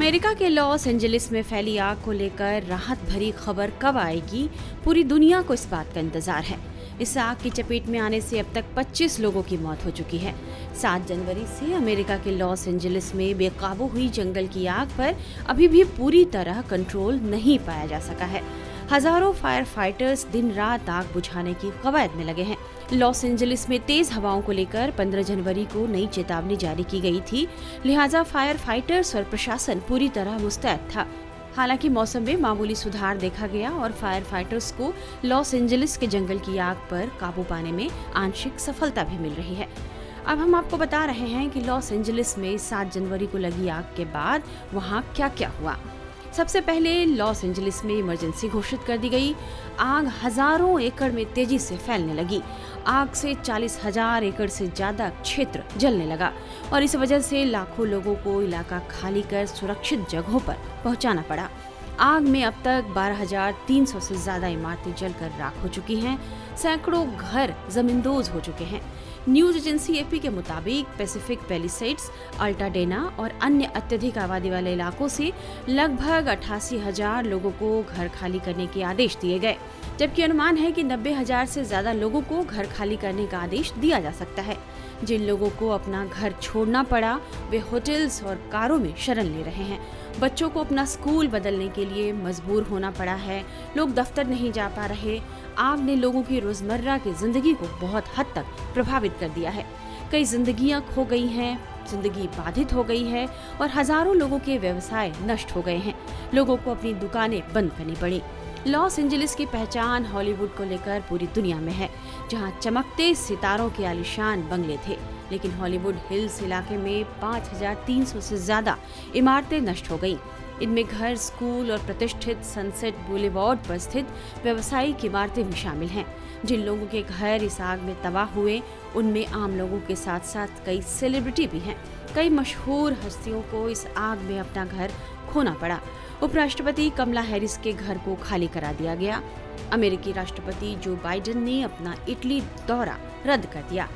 America के Los Angeles में फैली आग को लेकर राहत भरी खबर कब आएगी, पूरी दुनिया को इस बात का इंतजार है। इस आग की चपेट में आने से अब तक 25 लोगों की मौत हो चुकी है। 7 जनवरी से अमेरिका के लॉस एंजलिस में बेकाबू हुई जंगल की आग पर अभी भी पूरी तरह कंट्रोल नहीं पाया जा सका है। हजारों फायर फाइटर्स दिन रात आग बुझाने की कवायद में लगे हैं। लॉस एंजलिस में तेज हवाओं को लेकर 15 जनवरी को नई चेतावनी जारी की गई थी, लिहाजा फायर फाइटर्स और प्रशासन पूरी तरह मुस्तैद था। हालांकि मौसम में मामूली सुधार देखा गया और फायर फाइटर्स को लॉस एंजलिस के जंगल की आग पर काबू पाने में आंशिक सफलता भी मिल रही है। अब हम आपको बता रहे हैं कि लॉस एंजलिस में 7 जनवरी को लगी आग के बाद वहां क्या क्या हुआ। सबसे पहले लॉस एंजलिस में इमरजेंसी घोषित कर दी गई। आग हजारों एकड़ में तेजी से फैलने लगी। आग से 40,000 एकड़ से ज्यादा क्षेत्र जलने लगा और इस वजह से लाखों लोगों को इलाका खाली कर सुरक्षित जगहों पर पहुंचाना पड़ा। आग में अब तक 12,300 से ज्यादा इमारतें जलकर राख हो चुकी हैं। सैकड़ों घर जमींदोज हो चुके हैं। न्यूज एजेंसी एपी के मुताबिक पैसिफिक पैलिसेड्स, अल्टाडेना और अन्य अत्यधिक आबादी वाले इलाकों से लगभग 88,000 लोगों को घर खाली करने के आदेश दिए गए, जबकि अनुमान है कि 90,000 से ज्यादा लोगों को घर खाली करने का आदेश दिया जा सकता है। जिन लोगों को अपना घर छोड़ना पड़ा वे होटल्स और कारों में शरण ले रहे हैं। बच्चों को अपना स्कूल बदलने के लिए मजबूर होना पड़ा है। लोग दफ्तर नहीं जा पा रहे। आग ने लोगों की रोजमर्रा की जिंदगी को बहुत हद तक प्रभावित कर दिया है। कई जिंदगियां खो गई हैं, जिंदगी बाधित हो गई है और हजारों लोगों के व्यवसाय नष्ट हो गए हैं। लोगों को अपनी दुकानें बंद करनी पड़ी। लॉस एंजलिस की पहचान हॉलीवुड को लेकर पूरी दुनिया में है, जहां चमकते सितारों के आलीशान बंगले थे, लेकिन हॉलीवुड हिल्स इलाके में 5,300 से ज्यादा इमारतें नष्ट हो गईं। इनमें घर, स्कूल और प्रतिष्ठित सनसेट बुलेवार्ड पर स्थित व्यावसायिक इमारतें भी शामिल हैं। जिन लोगों के घर इस आग में तबाह हुए, उनमें आम लोगों के साथ साथ कई सेलिब्रिटी भी हैं। कई मशहूर हस्तियों को इस आग में अपना घर खोना पड़ा। उपराष्ट्रपति कमला हैरिस के घर को खाली करा दिया गया। अमेरिकी राष्ट्रपति जो बाइडेन ने अपना इटली दौरा रद्द कर दिया।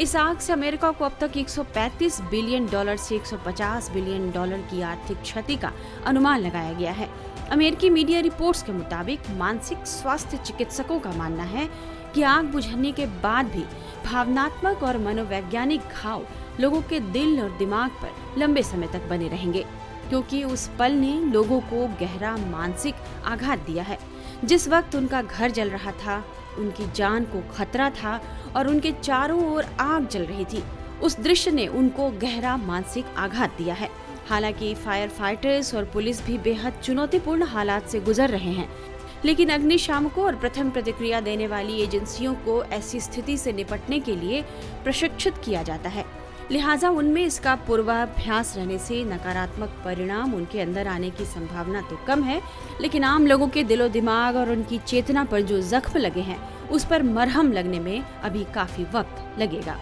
इस आग से अमेरिका को अब तक 135 बिलियन डॉलर से 150 बिलियन डॉलर की आर्थिक क्षति का अनुमान लगाया गया है। अमेरिकी मीडिया रिपोर्ट्स के मुताबिक मानसिक स्वास्थ्य चिकित्सकों का मानना है कि आग बुझने के बाद भी भावनात्मक और मनोवैज्ञानिक घाव लोगों के दिल और दिमाग पर लंबे समय तक बने रहेंगे, क्योंकि उस पल ने लोगों को गहरा मानसिक आघात दिया है। जिस वक्त उनका घर जल रहा था, उनकी जान को खतरा था और उनके चारों ओर आग जल रही थी, उस दृश्य ने उनको गहरा मानसिक आघात दिया है। हालांकि फायर फाइटर्स और पुलिस भी बेहद चुनौतीपूर्ण हालात से गुजर रहे हैं, लेकिन अग्निशामकों और प्रथम प्रतिक्रिया देने वाली एजेंसियों को ऐसी स्थिति से निपटने के लिए प्रशिक्षित किया जाता है। लिहाजा उनमें इसका पूर्वाभ्यास रहने से नकारात्मक परिणाम उनके अंदर आने की संभावना तो कम है, लेकिन आम लोगों के दिलो दिमाग और उनकी चेतना पर जो जख्म लगे हैं, उस पर मरहम लगने में अभी काफी वक्त लगेगा।